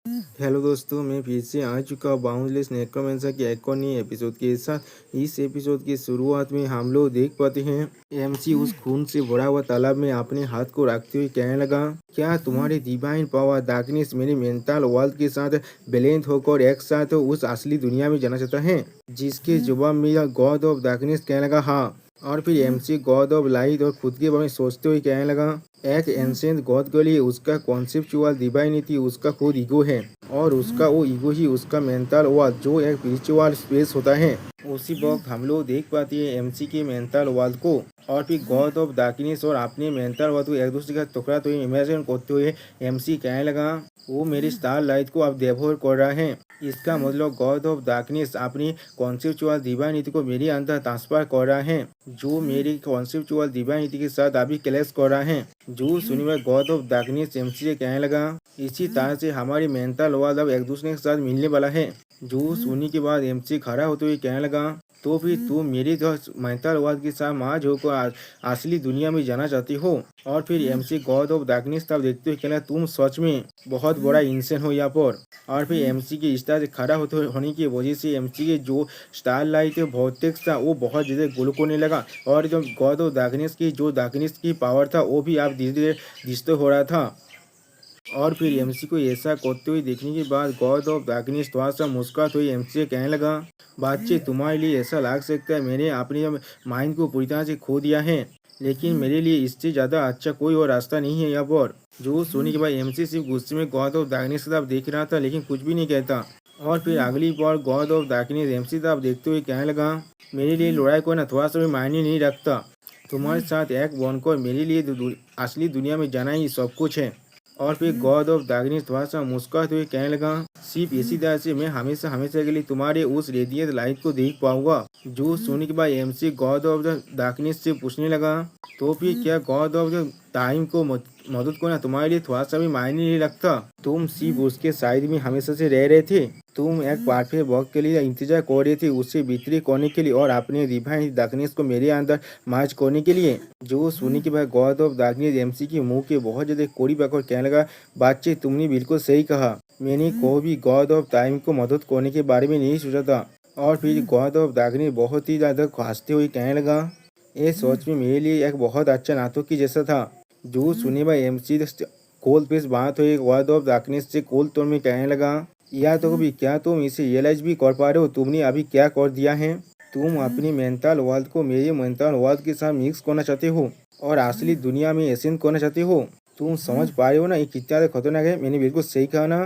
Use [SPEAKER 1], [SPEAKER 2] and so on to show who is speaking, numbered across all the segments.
[SPEAKER 1] Hello दोस्तों, मैं फिर से आ चुका हूँ बाउंडलेस नेक्रोमेंसर के एक और नए एपिसोड के साथ। इस एपिसोड की शुरुआत में हम लोग देख पाते हैं एमसी उस खून से भरा हुआ तालाब में अपने हाथ को रखते हुए कहने लगा, क्या तुम्हारे डिवाइन पावर डार्कनेस मेरे मेंटल वर्ल्ड के साथ बैलेंस होकर एक साथ उस असली दुनिया में जाना चाहता है? जिसके जवाब में गॉड ऑफ डार्कनेस कहने लगा हाँ। और फिर एमसी गॉड ऑफ लाइट और खुद के बारे में सोचते हुए कहने लगा, एक एंशिएंट गॉड के लिए उसका कॉन्सेप्चुअल डिवाइनिटी उसका खुद ईगो है और उसका वो ईगो ही उसका मेंटल वर्ल्ड जो एक स्पिरिचुअल स्पेस होता है। उसी वक्त हम लोग देख पाते हैं एमसी के मेंटल वर्ल्ड को और फिर गॉड ऑफ डार्कनेस और अपने मेंटल वर्ल्ड को एक दूसरे का टुकड़ा तो इमेजिन करते हुए एमसी कहने लगा, वो मेरी स्टार लाइट को अब डेवोर कर रहा है। इसका मतलब गॉड ऑफ डार्कनेस अपनी कॉन्सेप्चुअल डिवाइनिटी को मेरे अंदर ट्रांसफर कर रहा है जो मेरी कॉन्सेप्चुअल डिवाइनिटी के साथ अभी क्लैश कर रहा है। जो सुनिए गॉड ऑफ डार्कनेस एमसी से कहने लगा, इसी तरह से हमारी मेंटल वर्ल्ड अब एक दूसरे के साथ मिलने वाला है। जो सुनने के बाद एमसी खड़ा होते हुए कहने लगा, तो फिर तुम मेरी जो मेंटल वर्ल्ड के साथ मार्ज होकर असली दुनिया में जाना चाहती हो? और फिर एमसी गॉड ऑफ डार्कनेस तब देखते हुए कहना, तुम सच में बहुत बड़ा इंसान हो यहाँ पर। और फिर एमसी के इस तरह से खड़ा होने की वजह से एमसी के जो स्टार लाइट भौतिक था वो बहुत ज़्यादा ग्लो करने लगा और जो गॉड ऑफ डार्कनेस की जो डार्कनेस की पावर था वो भी आप धीरे धीरे डिस्टर्ब हो रहा था। और फिर एमसी को ऐसा करते हुए देखने के बाद गॉड ऑफ डार्कनेस थोड़ा सा मुस्कुराते हुए एमसी से कहने लगा, बच्चे तुम्हारे लिए ऐसा लग सकता है मैंने अपने माइंड को पूरी तरह से खो दिया है, लेकिन मेरे लिए इससे ज़्यादा अच्छा कोई और रास्ता नहीं है यहाँ पर। जो सोने के बाद एमसी सिर्फ गुस्से में गॉड ऑफ डार्कनेस की तरफ देख रहा था लेकिन कुछ भी नहीं कहता। और फिर अगली बार गॉड ऑफ डार्कनेस एमसी तरफ देखते हुए कहने लगा, मेरे लिए लड़ाई करना थोड़ा सा भी मायने नहीं रखता। तुम्हारे साथ एक बनकर मेरे लिए असली दुनिया में जाना ही सब कुछ है। और फिर गॉड ऑफ डार्कनेस थोड़ा सा मुस्कुराते हुए कहने लगा, सिर्फ इसी तरह से मैं हमेशा हमेशा के लिए तुम्हारे उस रेडिएंट लाइट को देख पाऊंगा। जो सुनने के बाद MC God of the darkness से पूछने लगा, तो फिर क्या गॉड ऑफ द टाइम को मदद करना तुम्हारे लिए थोड़ा सा भी मायने नहीं रखता? तुम सिर्फ उसके साइड में हमेशा से रह रहे थे। तुम एक परफेक्ट वक्त के लिए इंतजार कर रहे थे, उससे बिक्री करने के लिए और अपने डिवाइन डार्कनेस को मेरे अंदर मार्च करने के लिए। जो सुनने के बाद गॉड ऑफ डार्कनेस एमसी के मुंह के बहुत ज्यादा करीब आकर कहने लगा, बच्चे तुमने बिल्कुल सही कहा, मैंने कभी गॉड ऑफ टाइम को मदद करने के बारे में नहीं सोचा था। और फिर गॉड ऑफ डार्कनेस बहुत ही ज्यादा हंसते हुए कहने लगा, ये सोच में मेरे लिए एक बहुत अच्छा नाटक की जैसा था। जो सुने भाई एमसी कोल पेस बात हुई गॉड ऑफ डार्कनेस से कोल तोड़ में कहने लगा, या तो भी क्या तुम इसे रियलाइज भी कर पा रहे हो तुमने अभी क्या कर दिया है? तुम अपनी मेंटल वर्ल्ड को मेरे मेंटल वर्ल्ड के साथ मिक्स करना चाहते हो और असली दुनिया में एसेंट करना चाहते हो। तुम समझ पा रहे हो ना ये कितना खतरनाक है? मैंने बिल्कुल सही कहा ना?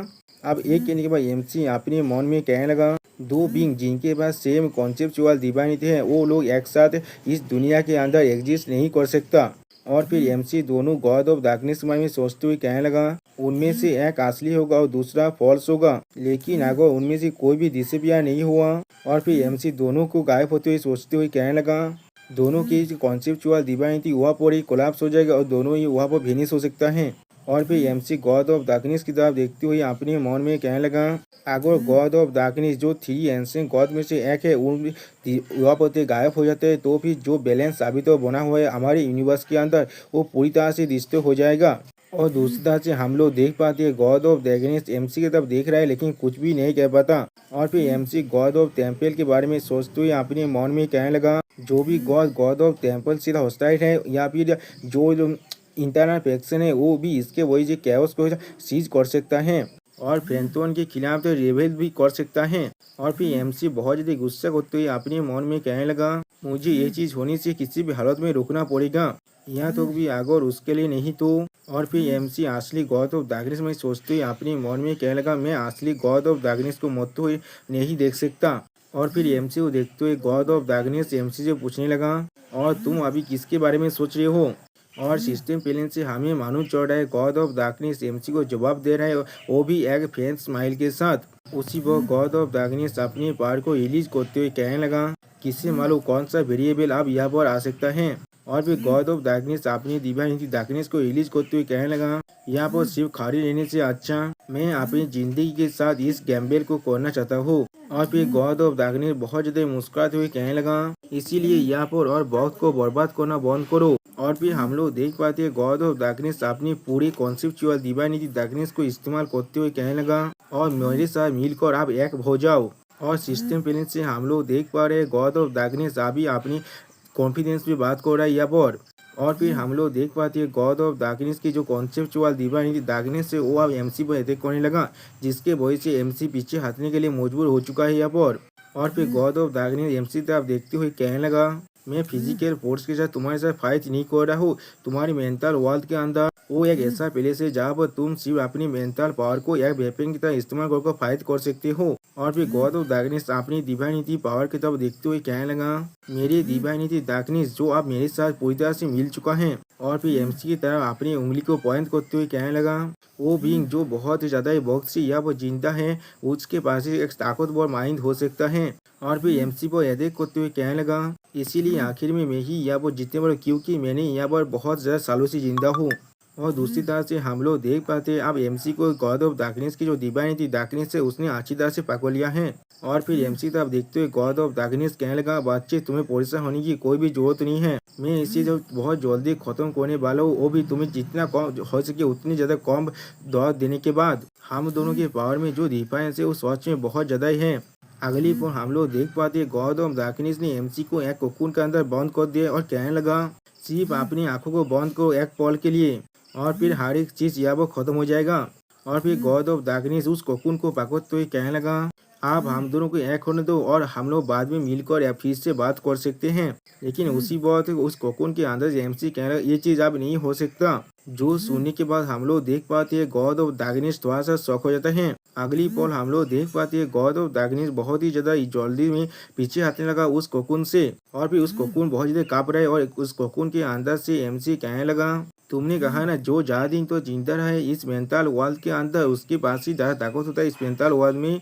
[SPEAKER 1] अब एक कहने के बाद एमसी अपने मन में कहने लगा, दो बींग जिनके पास सेम कॉन्सेप्चुअल डिवाइनिटी है वो लोग एक साथ इस दुनिया के अंदर एग्जिस्ट नहीं कर सकता। और फिर एमसी दोनों गॉड ऑफ डार्कनेस के बारे में सोचते हुए कहने लगा, उनमें से एक असली होगा और दूसरा फॉल्स होगा, लेकिन अगर उनमें से कोई भी डिसअपियर नहीं हुआ। और फिर एमसी दोनों को गायब होते हुए सोचते हुए कहने लगा, दोनों की कॉन्सेप्चुअल डिवाइनिटी वहाँ पर ही कोलैप्स हो जाएगा और दोनों ही वहाँ पर फिनिश हो सकता है। और फिर एमसी गॉड ऑफ डार्कनेस की तरफ देखते हुए अपने मन में कहने लगा, अगर गॉड ऑफ डार्कनेस जो 3 एंशिएंट गॉड में से एक है उन वहाँ पर गायब हो जाते हैं तो फिर जो बैलेंस साबित बना हुआ है हमारे यूनिवर्स के अंदर वो पूरी तरह से डिस्टर्ब हो जाएगा। और दूसरी तरह से हम लोग देख पाते हैं गॉड ऑफ डार्कनेस एमसी की तरफ देख रहा है लेकिन कुछ भी नहीं कह पाता। और फिर एमसी गॉड ऑफ टेम्पल के बारे में सोचते हुए अपने मन में कहने लगा, जो भी गॉड ऑफ टेम्पल से हॉस्टाइल है या फिर जो इंटरनल फैक्शन है वो भी इसके वही से कैओस को सीज कर सकता है और फेंटोन के खिलाफ तो रेबेल भी कर सकता है। और फिर एमसी बहुत ज़्यादा गुस्सा करते हुए अपने मन में कहने लगा, मुझे ये चीज़ होने से किसी भी हालत में रोकना पड़ेगा, यहाँ तो भी अगर उसके लिए नहीं तो। और फिर एमसी असली गॉड ऑफ डार्कनेस में सोचते हुए अपने मन में कहने लगा, मैं असली गॉड ऑफ डार्कनेस को मरते हुए नहीं देख सकता। और फिर एमसी को देखते हुए गॉड ऑफ डार्कनेस एमसी से पूछने लगा, और तुम अभी किसके बारे में सोच रहे हो? और सिस्टम प्लेन से हमें मालूम चल रहा है गॉड ऑफ डार्कनेस एमसी को जवाब दे रहा है, वो भी एक फेंट स्माइल के साथ। उसी वक्त गॉड ऑफ डार्कनेस अपने पावर को रिलीज करते हुए कहने लगा, किससे मालूम कौन सा वेरिएबल अब यहाँ पर आ सकता है। और फिर गॉड ऑफ डार्कनेस अपनी डिवाइनिटी डार्कनेस को रिलीज करते हुए कहने लगा, यहाँ पर सिर्फ खाली रहने से अच्छा मैं अपनी जिंदगी के साथ इस गैम्बल को करना चाहता हूँ। और फिर गॉड ऑफ डार्कनेस बहुत ज्यादा मुस्कुराते हुए कहने लगा, इसीलिए यहाँ पर और बहुत को बर्बाद करना बंद करो। और फिर हम लोग देख पाते हैं गॉड ऑफ डार्कनेस अपनी पूरी कॉन्सेप्चुअल डिवाइनिटी डार्कनेस को इस्तेमाल करते हुए कहने लगा, और मेरे साथ मिलकर आप एक हो जाओ। और सिस्टम प्लेन से हम लोग देख पा रहे हैं गॉड ऑफ डार्कनेस अभी अपनी कॉन्फिडेंस पे बात कर रहा है यहाँ पर। और फिर हम लोग देख पाते हैं गॉड ऑफ डार्कनेस की जो कॉन्सेप्चुअल डिवाइनिटी डार्कनेस से वो अब एमसी पर अटैक करने लगा, जिसके वजह से एमसी पीछे हटने के लिए मजबूर हो चुका है यहाँ पर। और फिर गॉड ऑफ डार्कनेस एमसी तरफ देखते हुए कहने लगा, मैं फिजिकल फोर्स के साथ तुम्हारे साथ फाइट नहीं कर रहा हूँ। तुम्हारी मेंटल वर्ल्ड के अंदर वो एक ऐसा प्लेस है जहाँ पर तुम सिर्फ अपनी मेंटल पावर को एक वेपन की तरह इस्तेमाल कर फाइट कर सकते हो। और फिर गॉड ऑफ डार्कनेस अपनी डिवाइनिटी पावर की तरफ देखते हुए कहने लगा, मेरी डिवाइनिटी डार्कनेस जो अब मेरे साथ पूरी तरह से मिल चुका है। और फिर एमसी की तरफ अपनी उंगली को पॉइंट करते हुए कहने लगा, वो बीइंग जो बहुत ही ज्यादा वक्त से या वो जिंदा है, उसके पास एक ताकतवर माइंड हो सकता है। और फिर एमसी को अटैक करते हुए कहने लगा, इसीलिए आखिर में मैं ही यहाँ पर जीतने वाला, क्योंकि मैंने यहाँ पर बहुत ज्यादा सालों से जिंदा हूँ। और दूसरी तरह से हम लोग देख पाते हैं अब एमसी को गॉड ऑफ डार्कनेस की जो डिवाइनिटी डार्कनेस है उसने अच्छी तरह से पकड़ लिया है। और फिर एमसी तरफ देखते हुए गॉड ऑफ डार्कनेस कहने लगा, बच्चे तुम्हें परेशान होने की कोई भी जरूरत नहीं है, मैं इसे जो बहुत जल्दी खत्म करने वाला हूँ, वो भी तुम्हें जितना कम हो सके उतनी ज्यादा कम दौड़ देने के बाद। हम दोनों के पावर में जो डिफरेंस है वो सच में बहुत ज्यादा ही है। अगली पर हम लोग देख पाते हैं गॉड ऑफ डार्कनेस ने एमसी को एक कोकून के अंदर बंद कर दिया और कहने लगा, सिर्फ अपनी आंखों को बंद करो एक पल के लिए, और फिर हर एक चीज यहाँ वो खत्म हो जाएगा। और फिर गॉड ऑफ डार्कनेस उस कोकून को पकड़ते हुए कहने लगा, आप हम दोनों को एक होने दो और हम लोग बाद में मिलकर या फिर से बात कर सकते हैं। लेकिन उसी बात उस कोकून के अंदर एमसी कहने लगा, ये चीज अब नहीं हो सकता। जो सुनने के बाद हम लोग देख पाते हैं गॉड ऑफ डार्कनेस थोड़ा सा शॉक हो जाता है। अगली पल हम लोग देख पाते हैं गॉड ऑफ डार्कनेस बहुत ही ज्यादा जल्दी में पीछे हटने लगा उस कोकून से। और फिर उस कोकून बहुत ज्यादा कांप रहा है और उस कोकून के अंदर से एमसी कहने लगा, तुमने कहा ना जो ज्यादा दिन तो जिंदा रहे इस मेंटल वर्ल्ड के अंदर उसके पास ही ज्यादा ताकत होता है इस मेंटल वर्ल्ड में,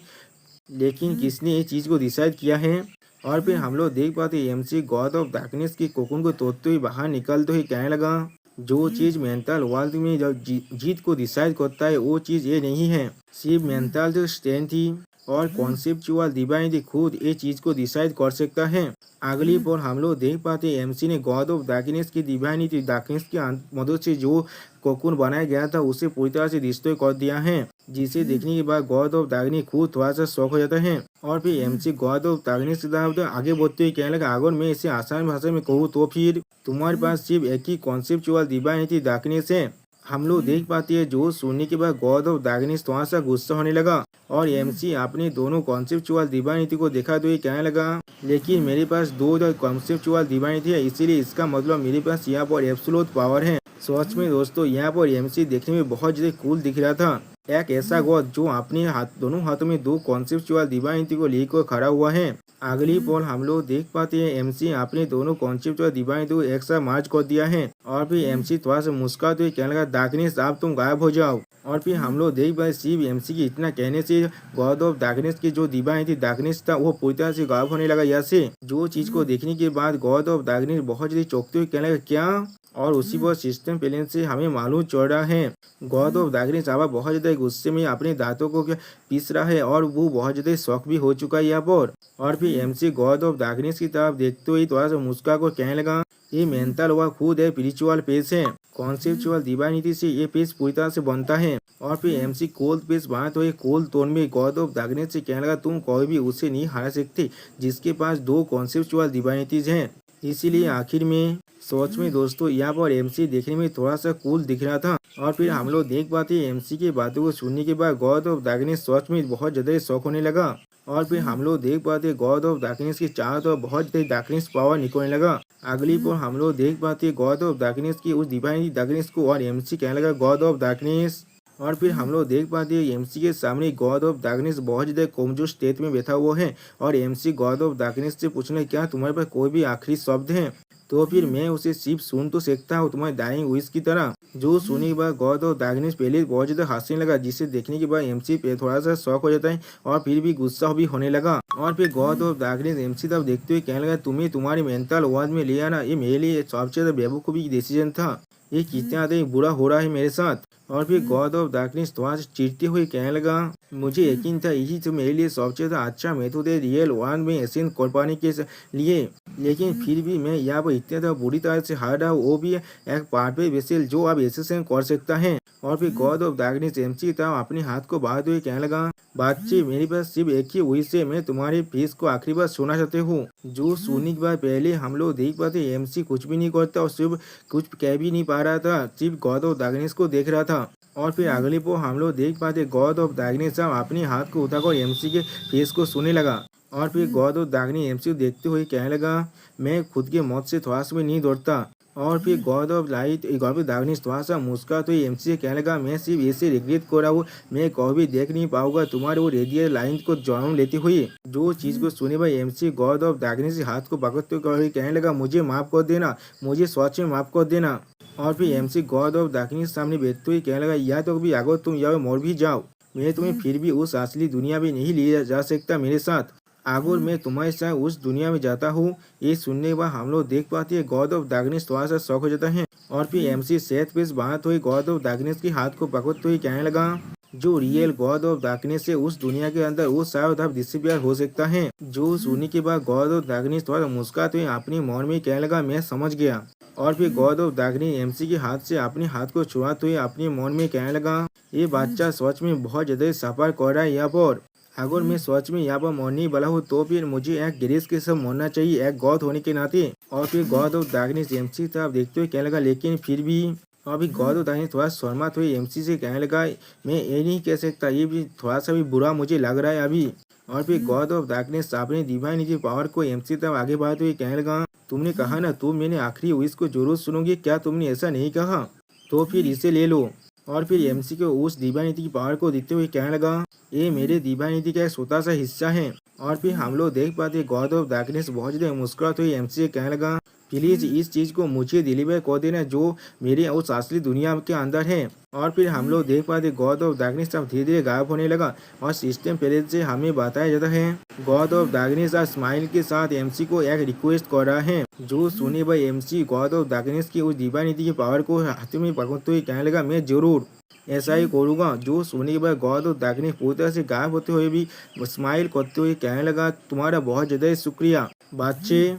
[SPEAKER 1] लेकिन किसने ये चीज को डिसाइड किया है। और फिर हम लोग देख पाते एमसी गॉड ऑफ डार्कनेस की कोकून को तोड़ते हुए बाहर निकलते हुए कहने लगा, जो चीज मेंटल वर्ल्ड में जब जीत को डिसाइड करता है वो चीज ये नहीं है, सिर्फ मेंटल जो स्ट्रेंथ थी और कॉन्सेप्चुअल डिवाइनिटी खुद ये चीज को डिसाइड कर सकता है। अगली पर हम लोग देख पाते एमसी ने गॉड ऑफ डार्कनेस की डिवाइनिटी डार्कनेस की मदद से जो कोकून बनाया गया था उसे पूरी तरह से डिस्ट्रॉय कर दिया है, जिसे देखने के बाद गॉड ऑफ डार्कनेस खुद थोड़ा सा शॉक हो जाता है। और फिर एमसी गॉड ऑफ डार्कनेस की तरफ आगे बढ़ते हुए कहने लगा, अगर मैं इसे आसान भाषा में कहूँ तो फिर तुम्हारे पास सिर्फ एक ही कॉन्सेप्चुअल डिवाइनिटी डार्कनेस है। हम लोग देख पाते हैं जो सुनने के बाद गॉड ऑफ डार्कनेस थोड़ा सा गुस्सा होने लगा और एमसी अपने दोनों कॉन्सेप्चुअल डिवाइनिटी को देखा तो ये कहने लगा, लेकिन मेरे पास दो कॉन्सेप्चुअल डिवाइनिटी है, इसीलिए इसका मतलब मेरे पास यहाँ पर एब्सोल्यूट पावर है। सच में दोस्तों यहाँ पर एमसी देखने में बहुत ज्यादा कूल दिख रहा था, एक ऐसा गॉड जो अपने दोनों हाथों में दो कॉन्सेप्चुअल डिवाइनिटी को लेकर खड़ा हुआ है। अगली पल हम लोग देख पाते हैं एमसी अपने दोनों कॉन्सेप्चुअल डिवाइनिटी को एक साथ मार्च कर दिया है। और फिर एमसी थोड़ा सा मुस्कुराते हुए कहने लगा, डार्कनेस अब तुम गायब हो जाओ। और फिर हम लोग देख पाए सिर्फ एमसी की इतना कहने से गॉड ऑफ डार्कनेस की जो डिवाइनिटी डार्कनेस था वो पूरी तरह से गायब होने लगा। यहाँ से जो चीज को देखने के बाद गॉड ऑफ डार्कनेस बहुत ज्यादा चौंकते हुए कहने लगा, क्या? और उसी पर सिस्टम प्लेन से हमें मालूम चल रहा है गॉड ऑफ डार्कनेस अब बहुत ज्यादा गुस्से में अपने दांतों को पीस रहा है और वो बहुत ज्यादा शौक भी हो चुका है यहाँ पर। और फिर एमसी गॉड ऑफ डार्कनेस की तरफ देखते हुए थोड़ा सा मुस्कुरा कर कहने लगा, ये मेंटल हुआ खुद है स्पिरिचुअल पेज है, कॉन्सेप्चुअल डिवाइनिटी से ये पेज पूरी तरह से बनता है। और फिर एमसी कोल्ड पेज बनाते हुए कोल्ड टोन में गॉड ऑफ डार्कनेस से कहने लगा, तुम कोई भी उसे नहीं हरा सकते जिसके पास दो कॉन्सेप्चुअल डिवाइनिटीज हैं। इसीलिए आखिर में सोच में दोस्तों यहाँ पर एमसी देखने में थोड़ा सा कूल दिख रहा था। और फिर हम लोग देख पाते एमसी की बातों को सुनने के बाद गॉड ऑफ डार्कनेस सच में बहुत ज्यादा शौक होने लगा। और फिर हम लोग देख पाते गॉड ऑफ डार्कनेस की चारों तरफ बहुत ज्यादा डार्कनेस पावर निकलने लगा। अगली पर हम लोग देख पाते गॉड ऑफ डार्कनेस की उस डिवाइन डार्कनेस को और एमसी कहने लगा, गॉड ऑफ डार्कनेस। और फिर हम लोग देख पाते हैं एमसी के सामने गॉड ऑफ डार्कनेस बहुत ज्यादा कमजोर स्टेट में बैठा हुआ है और एमसी गॉड ऑफ डार्कनेस से पूछना, क्या तुम्हारे पास कोई भी आखिरी शब्द है? तो फिर मैं उसे सिर्फ सुन तो सकता हूँ तुम्हारे डाइंग विश की तरह। जो सुनने के बाद गॉड ऑफ डार्कनेस पहले बहुत ज्यादा हंसने लगा, जिसे देखने के बाद एमसी पे थोड़ा सा शौक हो जाता है और फिर भी गुस्सा भी होने लगा। और फिर गॉड ऑफ डार्कनेस एमसी तब देखते हुए कहने लगा, तुम्हें तुम्हारी मेंटल वर्ल्ड में ले आना ये मेरे लिए सबसे ज्यादा बेवकूफी डिसीजन था, ये कितना ज्यादा बुरा हो रहा है मेरे साथ। और फिर गॉड ऑफ डार्कनेस थोड़ा सा चिढ़ते हुए कहने लगा, मुझे यकीन था यही तो मेरे लिए सबसे ज्यादा अच्छा मेथड है रियल वर्ल्ड में एसेंट कर पाने के लिए। लेकिन फिर भी मैं यहाँ पर इतने तरह बुरी तरह से हार रहा हूँ, वो भी एक पार्टवे वेसल जो अब एसेसन कर सकता है। और फिर गॉड ऑफ डार्कनेस एमसी तब अपने हाथ को बढ़ाते हुए कहने लगा, बातचीत मेरे पास सिर्फ एक ही विश है, मैं तुम्हारी फीस को आखिरी बार सुना चाहते हूँ। जो सुनने के बाद पहले हम लोग देख पाते एमसी कुछ भी नहीं करता और सिर्फ कुछ कह भी नहीं पा रहा था, सिर्फ गॉड ऑफ डार्कनेस को देख रहा था। और फिर अगले पो हम लोग देख पाते गॉड ऑफ डार्कनेस अपने हाथ को उठाकर एमसी के फेस को सुनने लगा। और फिर गॉड ऑफ डार्कनेस एमसी को देखते हुए कहने लगा, मैं खुद के मौत से थोड़ा सा भी नहीं डरता। और फिर God of light God of darkness थोड़ा सा मुस्कुराते हुए एमसी से कहने लगा, मैं सिर्फ ऐसे रिग्रेट कर रहा हूँ, मैं कभी भी देख नहीं पाऊंगा तुम्हारे वो रेडियल लाइन को जन्म लेती हुई। जो चीज को सुने भाई एमसी गॉड ऑफ डार्कनेस के हाथ को पकड़ते हुए कहने लगा, मुझे माफ कर देना, मुझे सच में माफ कर देना। और फिर एमसी गॉड ऑफ डार्कनेस सामने बैठते हुए कहने लगा, या तो भी अगर तुम यहाँ मर भी जाओ, मैं तुम्हें फिर भी उस असली दुनिया में नहीं ले जा सकता मेरे साथ। अगर मैं तुम्हारे साथ उस दुनिया में जाता हूँ। ये सुनने के बाद हम लोग देख पाते हैं गॉड ऑफ डार्कनेस थोड़ा सा शौक हो जाता है। और फिर एमसी सेहत पेश बात हुई गॉड ऑफ डार्कनेस के हाथ को पकड़ते हुए कहने लगा, जो रियल गॉड ऑफ डार्कनेस है उस दुनिया के अंदर वो शायद अब डिसअपियर हो सकता है। जो सुनने के बाद गॉड ऑफ डार्कनेस थोड़ा मुस्कुराते हुए अपनी मन में कहने लगा, मैं समझ गया। और फिर गॉड ऑफ डार्कनेस एमसी के हाथ से अपने हाथ को छुड़ाते हुए अपने मन में कहने लगा, ये बच्चा सच में बहुत ज्यादा सफर कर रहा है यहाँ पर। अगर मैं सच में यहाँ पर मरने वाला हूँ तो फिर मुझे एक ग्रेस के साथ मरना चाहिए, एक गॉड होने के नाते। और फिर गॉड ऑफ डार्कनेस एमसी की तरफ देखते हुए कहने लगा, लेकिन फिर भी अभी गॉड ऑफ डार्कनेस थोड़ा शर्माते हुए एमसी से कहने लगा, मैं ये नहीं कह सकता, ये भी थोड़ा सा भी बुरा मुझे लग रहा है अभी। और फिर गॉड ऑफ डार्कनेस अपने डिवाइनिटी पावर को एमसी तक आगे बढ़ाते हुए कहने लगा, तुमने कहा ना तुम मेरे आखिरी विश को जरूर सुनोगे, क्या तुमने ऐसा नहीं कहा? तो फिर इसे ले लो। और फिर एमसी को उस डिवाइनिटी की पावर को देते हुए कहने लगा, ये मेरे डिवाइनिटी का एक छोटा सा हिस्सा है। और फिर हम लोग देख पाते गॉड ऑफ डार्कनेस बहुत ज्यादा मुस्कुराते हुए एमसी से कहने लगा, प्लीज इस चीज को मुझे डिलीवर कर देना जो मेरे उस असली दुनिया के अंदर है। और फिर हम लोग देख पाते गॉड ऑफ डार्कनेस अब धीरे धीरे गायब होने लगा। और सिस्टम पहले से हमें बताया जाता है गॉड ऑफ डार्कनेस स्माइल के साथ एमसी को एक रिक्वेस्ट कर रहा है। जो सुने भाई एमसी गॉड ऑफ डार्कनेस की उस डिवाइनिटी की पावर को हाथ में पकड़ते हुए कहने लगा, मैं जरूर ऐसा ही करूँगा। जो सुने के बाद गॉड ऑफ डार्कनेस पूरी तरह से गायब होते हुए भी स्माइल करते हुए कहने लगा, तुम्हारा बहुत ज़्यादा शुक्रिया बच्चे।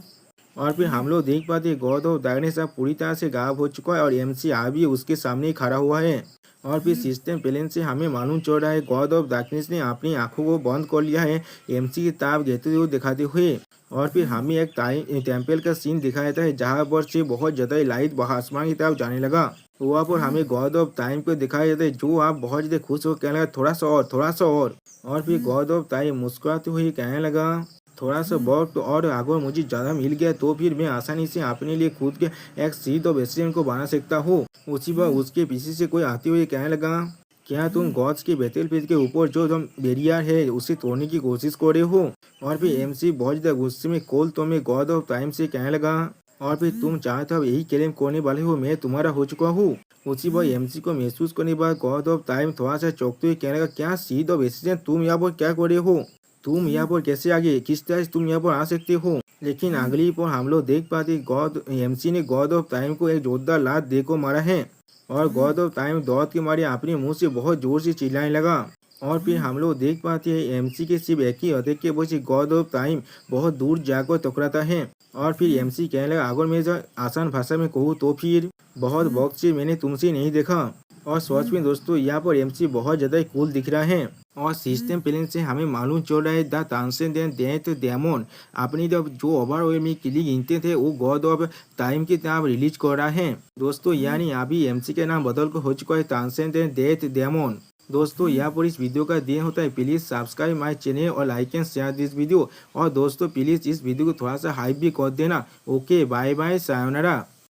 [SPEAKER 1] और फिर हम लोग देख पाते गॉड ऑफ डार्कनेस अब पूरी तरह से गायब हो चुका है और एमसी अभी उसके सामने ही खड़ा हुआ है। और फिर सिस्टम प्लेन से हमें मालूम चल रहा है गॉड ऑफ डार्कनेस ने अपनी आंखों को बंद कर लिया है एमसी की ताप देते हुए दिखाते हुए। और फिर हमें एक टेम्पल का सीन दिखाया जाता है जहाँ पर से बहुत ज़्यादा लाइट आसमान की तरफ जाने लगा। वहाँ पर हमें गॉड ऑफ टाइम को दिखाया जाता है जो आप बहुत ज़्यादा खुश हो कहने लगा, थोड़ा सा और थोड़ा सा और फिर गॉड ऑफ टाइम मुस्कुराते हुए कहने लगा, थोड़ा सा वक्त और अगर मुझे ज़्यादा मिल गया तो फिर मैं आसानी से अपने लिए खुद के एक सीट ऑफ एशियन को बना सकता हूँ। उसी बार उसके पीछे से कोई आते हुए कहने लगा, क्या तुम गॉड्स के बैटलफील्ड के ऊपर जो तुम बैरियर है उसे तोड़ने की कोशिश कर रहे हो? और फिर एमसी बहुत ज़्यादा गुस्से में कॉल तो मैं गॉड ऑफ टाइम से कहने लगा, और फिर तुम चाहते हो यही क्लेम करने वाले हो मैं तुम्हारा हो चुका हूँ। उसी बार एमसी को महसूस करने के बाद गॉड ऑफ टाइम थोड़ा सा चौंकते हुए कहने लगा, क्या सीट ऑफ एशियन तुम यहाँ पर क्या कर रहे हो? तुम यहाँ पर कैसे आ गए? किस तरह से तुम यहाँ पर आ सकते हो? लेकिन अगली पर हम लोग देख पाते गॉड एमसी ने गॉड ऑफ टाइम को एक जोरदार लात देकर मारा है और गॉड ऑफ टाइम दौड़ के मारे अपने मुंह से बहुत जोर से चिल्लाने लगा। और फिर हम लोग देख पाते हैं एमसी के सिर्फ एक ही अटैक के वजह से गॉड ऑफ टाइम बहुत दूर जाकर टकराता है। और फिर एमसी कहने लगा, अगर मैं आसान भाषा में कहूँ तो फिर बहुत वक्त से मैंने तुमसे नहीं देखा। और सच में दोस्तों यहाँ पर एमसी बहुत ज़्यादा कूल दिख रहा है। और सिस्टम प्लेन से हमें मालूम चल रहा है द ट्रांसेंडेंट डेथ डेमन अपनी जब जो ओवरऑल में किलिंग इंटे थे वो गॉड ऑफ टाइम की तरफ रिलीज कर रहा है दोस्तों। यानी अभी एमसी का नाम बदल कर हो चुका है ट्रांसेंडेंट डेथ डेमन। दोस्तों यहाँ पर इस वीडियो का दिन होता है, प्लीज़ सब्सक्राइब माय चैनल और like and share this video. और दोस्तों प्लीज़ इस वीडियो को थोड़ा सा हाइप भी कर देना। Okay bye bye sayonara.